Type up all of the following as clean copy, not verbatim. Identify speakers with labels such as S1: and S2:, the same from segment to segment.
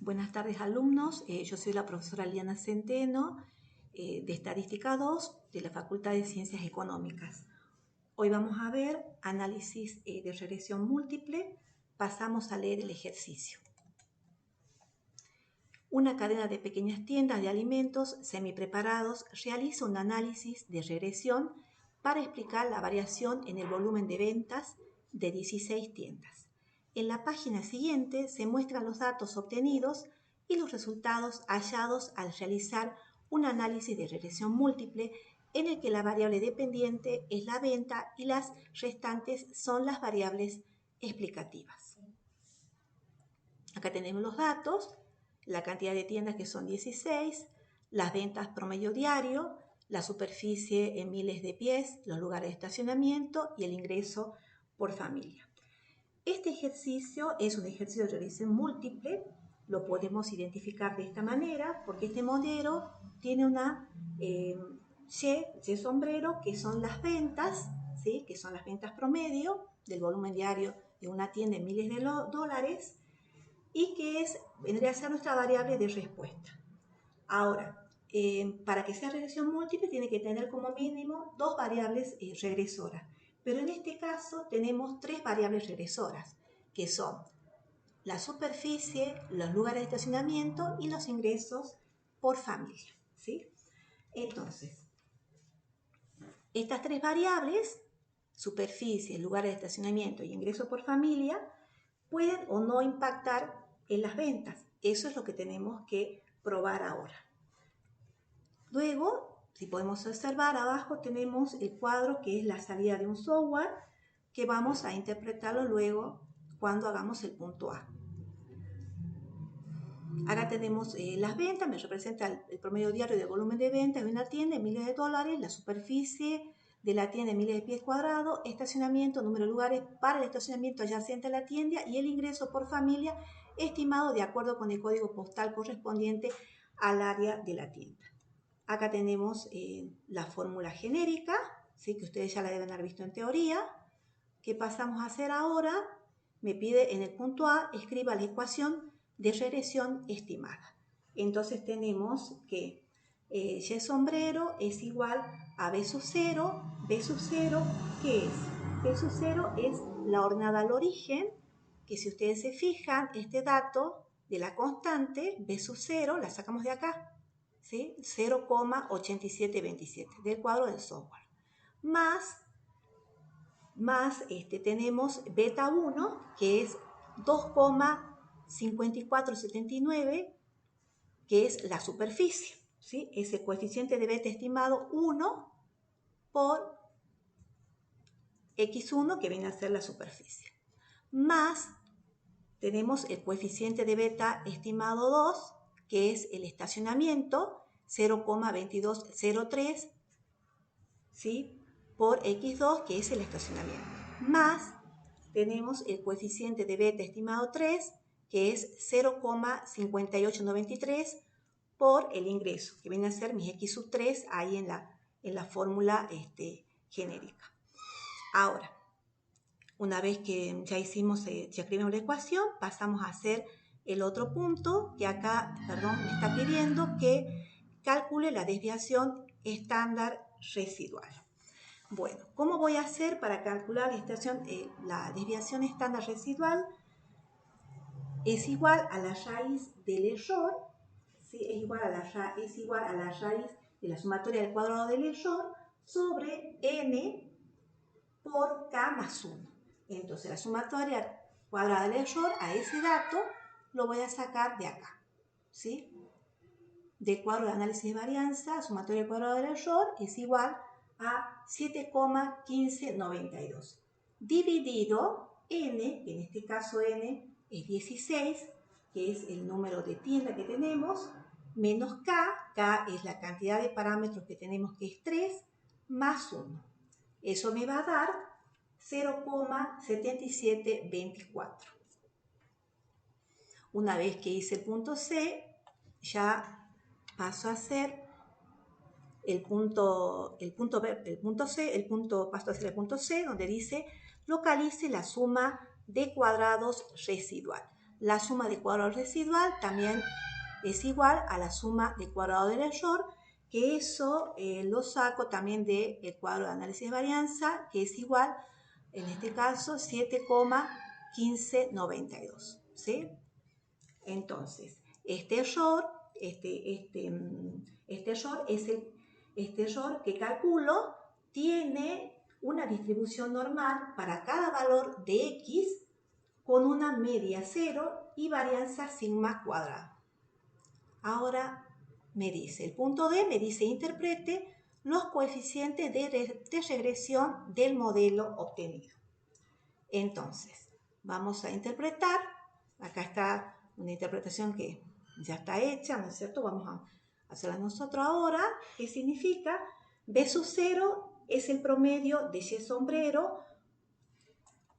S1: Buenas tardes, alumnos. Yo soy la profesora Liana Centeno de Estadística 2 de la Facultad de Ciencias Económicas. Hoy vamos a ver análisis de regresión múltiple. Pasamos a leer el ejercicio. Una cadena de pequeñas tiendas de alimentos semipreparados realiza un análisis de regresión para explicar la variación en el volumen de ventas de 16 tiendas. En la página siguiente se muestran los datos obtenidos y los resultados hallados al realizar un análisis de regresión múltiple en el que la variable dependiente es la venta y las restantes son las variables explicativas. Acá tenemos los datos, la cantidad de tiendas que son 16, las ventas promedio diario, la superficie en miles de pies, los lugares de estacionamiento y el ingreso por familia. Este ejercicio es un ejercicio de regresión múltiple, lo podemos identificar de esta manera porque este modelo tiene una Y sombrero que son las ventas, ¿sí? Que son las ventas promedio del volumen diario de una tienda en miles de dólares y que vendría a ser nuestra variable de respuesta. Ahora, para que sea regresión múltiple tiene que tener como mínimo dos variables regresoras. Pero en este caso tenemos tres variables regresoras, que son la superficie, los lugares de estacionamiento y los ingresos por familia, ¿sí? Entonces, estas tres variables, superficie, lugares de estacionamiento y ingreso por familia, pueden o no impactar en las ventas. Eso es lo que tenemos que probar ahora. Luego, si podemos observar, abajo tenemos el cuadro que es la salida de un software que vamos a interpretarlo luego cuando hagamos el punto A. Acá tenemos las ventas, me representa el promedio diario de volumen de ventas de una tienda en miles de dólares, la superficie de la tienda en miles de pies cuadrados, estacionamiento, número de lugares para el estacionamiento adyacente a la tienda y el ingreso por familia estimado de acuerdo con el código postal correspondiente al área de la tienda. Acá tenemos la fórmula genérica, ¿sí? Que ustedes ya la deben haber visto en teoría. ¿Qué pasamos a hacer ahora? Me pide en el punto A, escriba la ecuación de regresión estimada. Entonces tenemos que Y sombrero es igual a B sub 0. B sub 0, ¿qué es? B sub 0 es la hornada al origen, que si ustedes se fijan, este dato de la constante, B sub 0, la sacamos de acá. ¿Sí? 0,8727 del cuadro del software. Más tenemos beta 1, que es 2,5479, que es la superficie. ¿Sí? Es el coeficiente de beta estimado 1 por x1, que viene a ser la superficie. Más tenemos el coeficiente de beta estimado 2, que es el estacionamiento, 0,2203, ¿sí? Por x2, que es el estacionamiento. Más tenemos el coeficiente de beta estimado 3, que es 0,5893 por el ingreso, que viene a ser mi x sub 3 ahí en la fórmula genérica. Ahora, una vez que ya escribimos la ecuación, pasamos a hacer el otro punto que acá, me está pidiendo que calcule la desviación estándar residual. Bueno, ¿cómo voy a hacer para calcular la desviación estándar residual? Es igual a la raíz del error, ¿sí? es igual a la raíz de la sumatoria del cuadrado del error sobre n por k más 1. Entonces, la sumatoria cuadrada del error a ese dato lo voy a sacar de acá, ¿sí? Del cuadro de análisis de varianza, sumatoria cuadrada del error es igual a 7,1592. Dividido n, que en este caso n es 16, que es el número de tienda que tenemos, menos k es la cantidad de parámetros que tenemos, que es 3, más 1. Eso me va a dar 0,7724. Una vez que hice el punto C, ya paso a hacer el punto C, donde dice localice la suma de cuadrados residual. la suma de cuadrado residual también es igual a la suma de cuadrado del error, que eso lo saco también del cuadro de análisis de varianza, que es igual, en este caso, 7,1592, ¿sí? Entonces, este error que calculo tiene una distribución normal para cada valor de x con una media 0 y varianza sigma cuadrada. Ahora me dice, el punto D me dice interprete los coeficientes de regresión del modelo obtenido. Entonces, vamos a interpretar. Acá está una interpretación que ya está hecha, ¿no es cierto? Vamos a hacerla nosotros ahora. ¿Qué significa? B sub 0 es el promedio de Y sombrero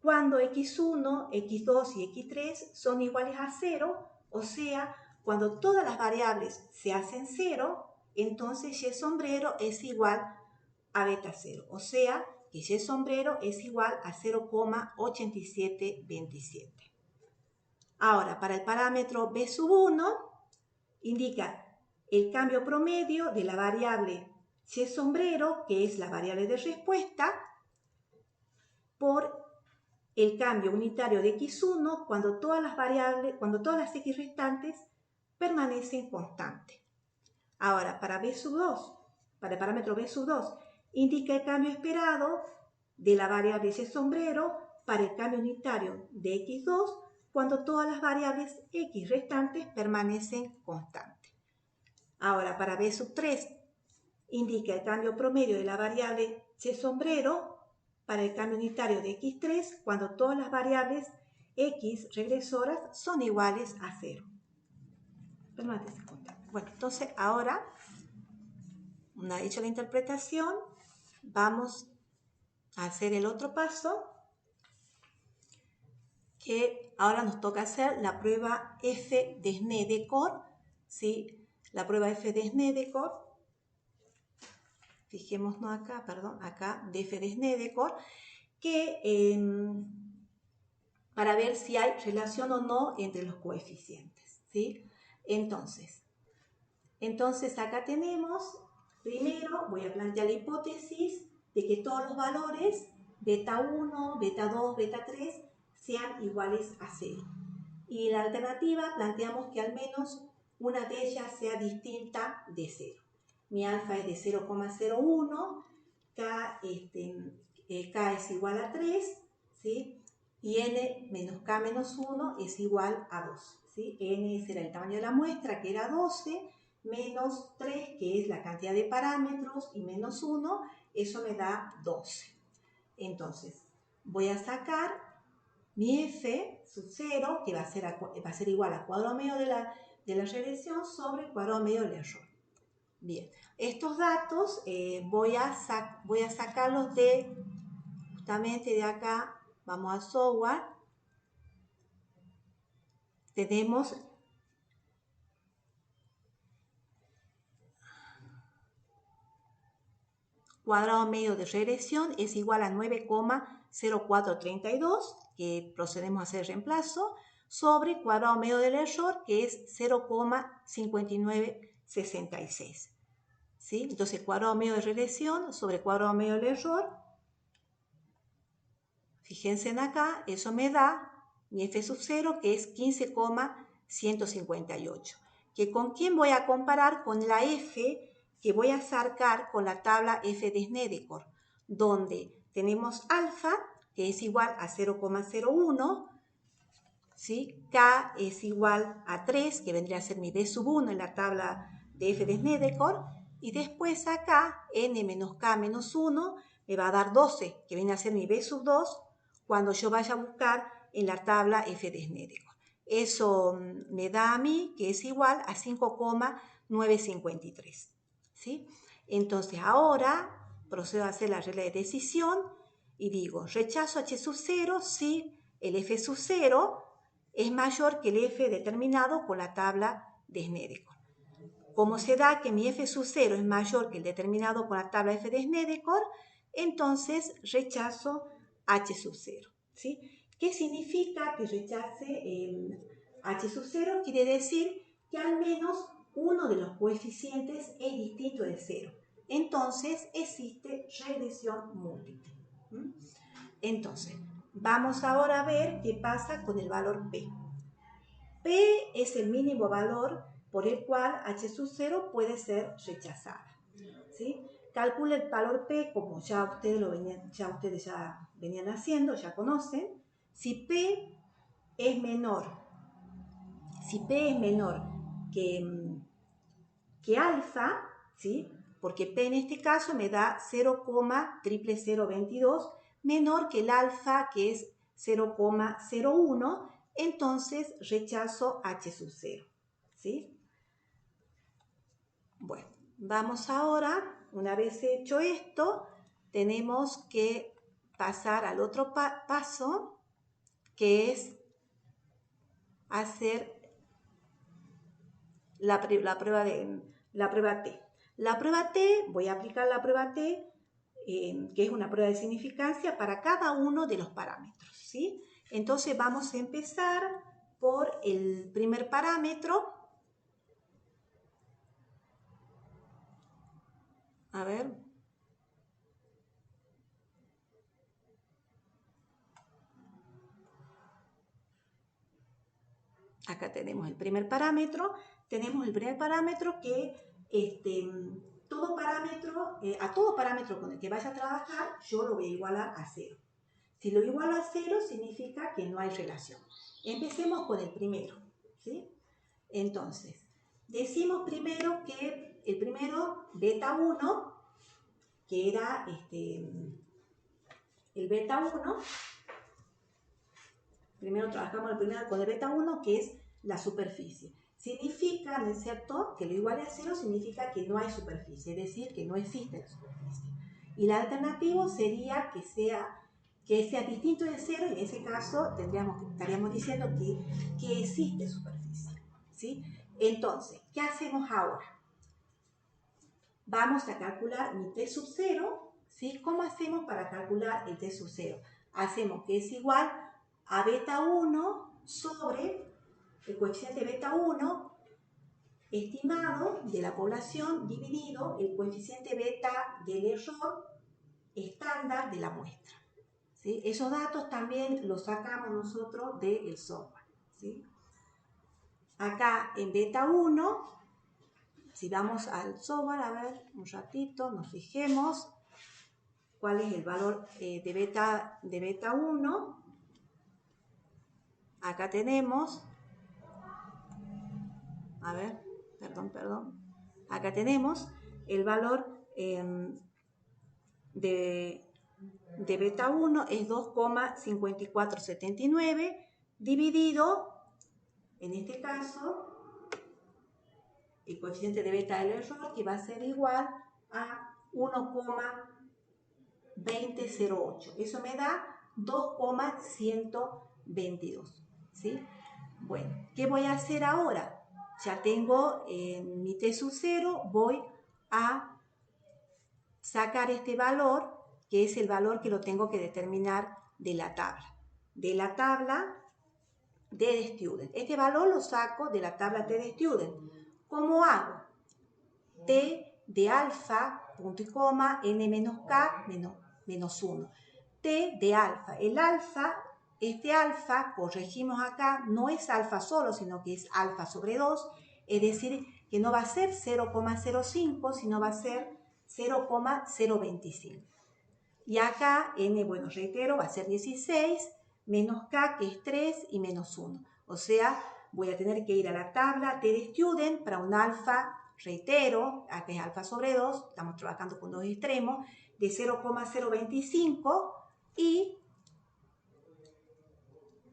S1: cuando x1, x2 y x3 son iguales a 0, o sea, cuando todas las variables se hacen 0, entonces Y sombrero es igual a beta 0, o sea, que Y sombrero es igual a 0,8727. Ahora, para el parámetro B sub 1, indica el cambio promedio de la variable Y sombrero, que es la variable de respuesta, por el cambio unitario de x1 cuando todas las x restantes permanecen constantes. Ahora, para B sub 2, para el parámetro B sub 2, indica el cambio esperado de la variable Y sombrero para el cambio unitario de x2 cuando todas las variables x restantes permanecen constantes. Ahora, para B sub 3, indica el cambio promedio de la variable Y sombrero para el cambio unitario de x3 cuando todas las variables x regresoras son iguales a 0. Bueno, entonces ahora, una vez hecha la interpretación, vamos a hacer el otro paso, que ahora nos toca hacer la prueba F de Snedeker, ¿sí? La prueba F de Snedeker. Fijémonos acá, de F de Snedeker, que para ver si hay relación o no entre los coeficientes, ¿sí? Entonces acá tenemos, primero voy a plantear la hipótesis de que todos los valores beta 1, beta 2, beta 3 sean iguales a 0. Y la alternativa planteamos que al menos una de ellas sea distinta de 0. Mi alfa es de 0,01, K es igual a 3, ¿sí? Y n menos k menos 1 es igual a 2, ¿sí? N será el tamaño de la muestra, que era 12, menos 3, que es la cantidad de parámetros, y menos 1, eso me da 12. Entonces, voy a sacar mi F sub 0, que va a ser igual al cuadrado medio de la regresión sobre el cuadrado medio del error. Bien, estos datos voy a sacarlos justamente de acá. Vamos a software. Tenemos cuadrado medio de regresión es igual a 9,0432, que procedemos a hacer el reemplazo, sobre cuadrado medio del error, que es 0,5966. ¿Sí? Entonces, cuadrado medio de regresión sobre cuadrado medio del error. Fíjense en acá, eso me da mi F sub 0, que es 15,158. ¿Que con quién voy a comparar? Con la F que voy a sacar con la tabla F de Snedeker, donde tenemos alfa, que es igual a 0,01, ¿sí? K es igual a 3, que vendría a ser mi B sub 1 en la tabla de F de Snedeker, y después acá, n menos k menos 1, me va a dar 12, que viene a ser mi B sub 2, cuando yo vaya a buscar en la tabla F de Snedeker. Eso me da a mí que es igual a 5,953. ¿Sí? Entonces ahora procedo a hacer la regla de decisión y digo, rechazo H sub 0 si el F sub 0 es mayor que el F determinado por la tabla de Snedeker. Como se da que mi F sub 0 es mayor que el determinado por la tabla F de Snedeker, entonces rechazo H sub 0. ¿Sí? ¿Qué significa que rechace H sub 0 quiere decir que al menos uno de los coeficientes es distinto de 0. Entonces existe regresión múltiple. Entonces, vamos ahora a ver qué pasa con el valor P. P es el mínimo valor por el cual H sub 0 puede ser rechazada, ¿sí? Calcula el valor P como ya ustedes ya venían haciendo, ya conocen. Si P es menor que alfa, ¿sí? Porque P en este caso me da 0,00022, menor que el alfa, que es 0,01, entonces rechazo H sub 0, ¿sí? Bueno, vamos ahora, una vez hecho esto, tenemos que pasar al otro paso, que es hacer la prueba T. La prueba T, voy a aplicar la prueba T, que es una prueba de significancia para cada uno de los parámetros, ¿sí? Entonces vamos a empezar por el primer parámetro. A ver. Acá tenemos el primer parámetro. Tenemos el primer parámetro que a todo parámetro con el que vaya a trabajar, yo lo voy a igualar a 0. Si lo igualo a 0, significa que no hay relación. Empecemos con el primero, ¿sí? Entonces, decimos primero que el primero, beta 1, que era el beta 1, primero trabajamos con el beta 1, que es la superficie. Significa, ¿no es cierto?, que lo iguale a 0 significa que no hay superficie, es decir, que no existe la superficie. Y la alternativa sería que sea distinto de 0, y en ese caso estaríamos diciendo que existe superficie, ¿sí? Entonces, ¿qué hacemos ahora? Vamos a calcular mi T sub 0, ¿sí? ¿Cómo hacemos para calcular el T sub 0? Hacemos que es igual a beta 1 sobre el coeficiente beta 1 estimado de la población dividido el coeficiente beta del error estándar de la muestra, ¿sí? Esos datos también los sacamos nosotros del software, ¿sí? Acá en beta 1, si vamos al software, a ver, un ratito, nos fijemos cuál es el valor de beta 1. Acá tenemos, a ver, perdón. Acá tenemos el valor de beta 1 es 2,5479 dividido, en este caso, el coeficiente de beta del error, que va a ser igual a 1,2008. Eso me da 2,122, ¿sí? Bueno, ¿qué voy a hacer ahora? Ya tengo mi T sub 0, voy a sacar este valor, que es el valor que lo tengo que determinar de la tabla. De la tabla TDStudent. Este valor lo saco de la tabla TDStudent. ¿Cómo hago? T de alfa, punto y coma, n menos k, menos 1. T de alfa. El alfa, este alfa, corregimos acá, no es alfa solo, sino que es alfa sobre 2, es decir, que no va a ser 0,05, sino va a ser 0,025. Y acá, n, bueno, reitero, va a ser 16, menos k, que es 3, y menos 1. O sea, voy a tener que ir a la tabla TDStudent para un alfa, reitero, acá es alfa sobre 2, estamos trabajando con dos extremos, de 0,025 y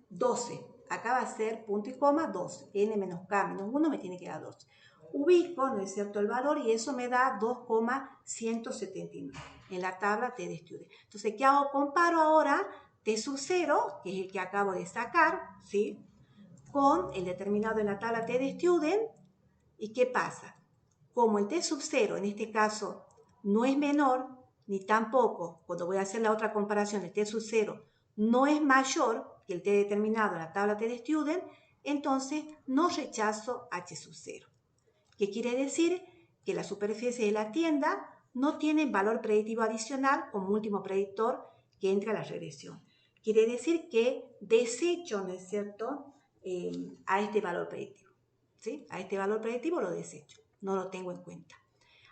S1: 12. Acá va a ser punto y coma 12. N menos K menos 1 me tiene que dar 12. Ubico, ¿no es cierto?, el valor y eso me da 2,179 en la tabla TDStudent. Entonces, ¿qué hago? Comparo ahora T sub 0, que es el que acabo de sacar, ¿sí?, con el determinado en la tabla TDStudent. ¿Y qué pasa? Como el T sub 0 en este caso no es menor, ni tampoco, cuando voy a hacer la otra comparación, el T sub 0 no es mayor que el T determinado en la tabla TDStudent, entonces no rechazo H sub 0. ¿Qué quiere decir? Que la superficie de la tienda no tiene valor predictivo adicional como último predictor que entra a la regresión. Quiere decir que desecho, ¿no es cierto?, a este valor predictivo. ¿Sí? A este valor predictivo lo desecho, no lo tengo en cuenta.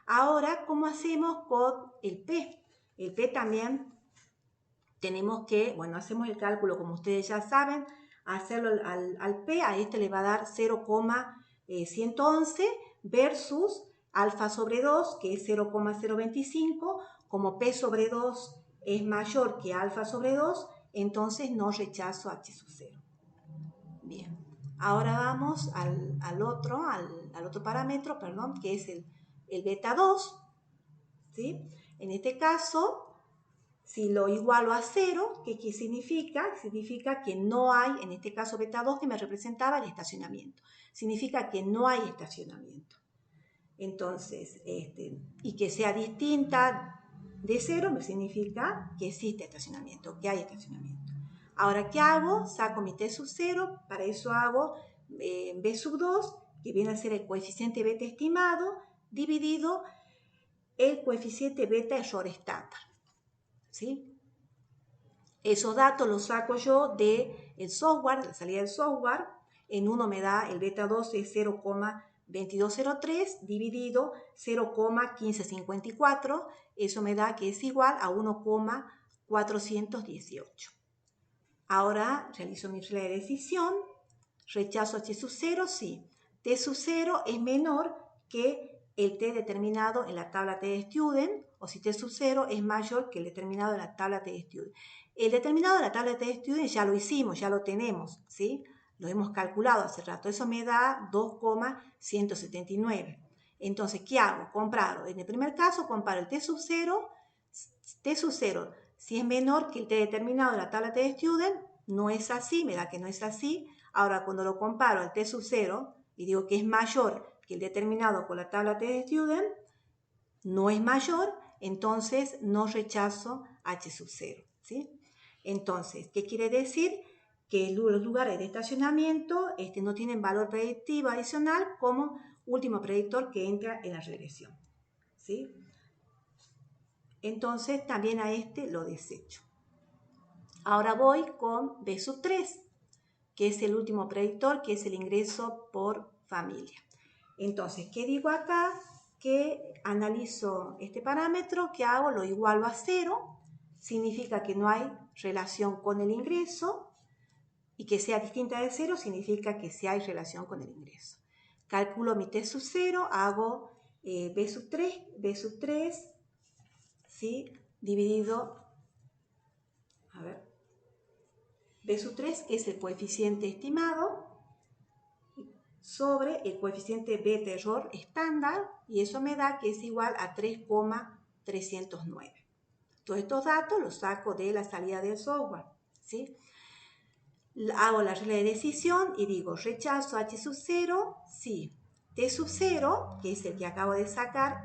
S1: Ahora, ¿cómo hacemos con el P? El P también tenemos que, bueno, hacemos el cálculo como ustedes ya saben, hacerlo al P, a este le va a dar 0,111 versus alfa sobre 2, que es 0,025, como P sobre 2 es mayor que alfa sobre 2, entonces no rechazo H sub 0. Bien, ahora vamos al otro parámetro, perdón, que es el beta 2, ¿sí? En este caso, si lo igualo a 0, ¿qué significa? Significa que no hay, en este caso beta 2 que me representaba el estacionamiento. Significa que no hay estacionamiento. Entonces, y que sea distinta de 0 me significa que existe estacionamiento, que hay estacionamiento. Ahora, ¿qué hago? Saco mi T sub 0, para eso hago B sub 2, que viene a ser el coeficiente beta estimado, dividido el coeficiente beta error estándar. ¿Sí? Esos datos los saco yo del software, de la salida del software. En uno me da el beta 2 es 0,2203 dividido 0,1554. Eso me da que es igual a 1,418. Ahora realizo mi regla de decisión. ¿Rechazo H sub 0? Sí. T sub 0 es menor que el T determinado en la tabla T de Student, o si T sub 0 es mayor que el determinado en la tabla T de Student. El determinado de la tabla T de Student ya lo hicimos, ya lo tenemos, ¿sí? Lo hemos calculado hace rato. Eso me da 2,179. Entonces, ¿qué hago? Comparo. En el primer caso, comparo el T sub 0. T sub 0, si es menor que el T determinado de la tabla T de Student, no es así, me da que no es así. Ahora, cuando lo comparo al T sub 0 y digo que es mayor que el determinado con la tabla T de Student, no es mayor, entonces no rechazo H sub 0. ¿Sí? Entonces, ¿qué quiere decir? Que los lugares de estacionamiento no tienen valor predictivo adicional como último predictor que entra en la regresión. ¿Sí? Entonces, también a lo desecho. Ahora voy con B sub 3, que es el último predictor, que es el ingreso por familia. Entonces, ¿qué digo acá? Que analizo este parámetro, ¿qué hago? Lo igualo a 0, significa que no hay relación con el ingreso, y que sea distinta de 0 significa que sí hay relación con el ingreso. Calculo mi T sub 0, hago B sub 3, ¿sí? Dividido, B sub 3, que es el coeficiente estimado, sobre el coeficiente beta error estándar, y eso me da que es igual a 3,309. Todos estos datos los saco de la salida del software, ¿sí? Hago la regla de decisión y digo, rechazo H sub 0, sí. T sub 0, que es el que acabo de sacar,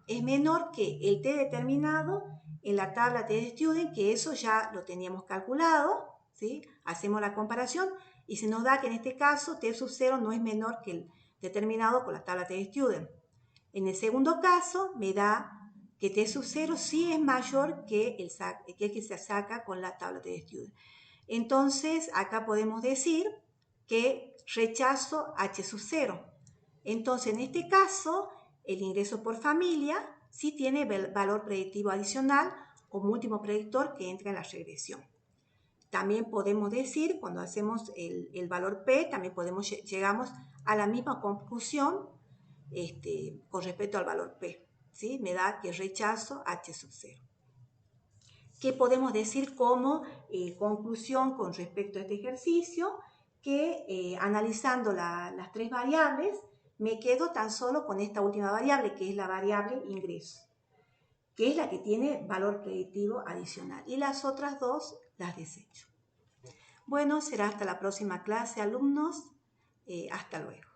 S1: es menor que el T determinado en la tabla T de Student, que eso ya lo teníamos calculado, ¿sí? Hacemos la comparación y se nos da que en este caso T sub 0 no es menor que el determinado con la tabla T de Student. En el segundo caso me da que T sub 0 sí es mayor que el que se saca con la tabla T de Student. Entonces acá podemos decir que rechazo H sub 0. Entonces en este caso el ingreso por familia sí tiene valor predictivo adicional como último predictor que entra en la regresión. También podemos decir, cuando hacemos el valor P, también llegamos a la misma conclusión con respecto al valor P. ¿Sí? Me da que rechazo H sub 0. ¿Qué podemos decir como conclusión con respecto a este ejercicio? Que analizando las tres variables, me quedo tan solo con esta última variable, que es la variable ingreso, que es la que tiene valor predictivo adicional. Y las otras dos las desecho. Bueno, será hasta la próxima clase, alumnos. Hasta luego.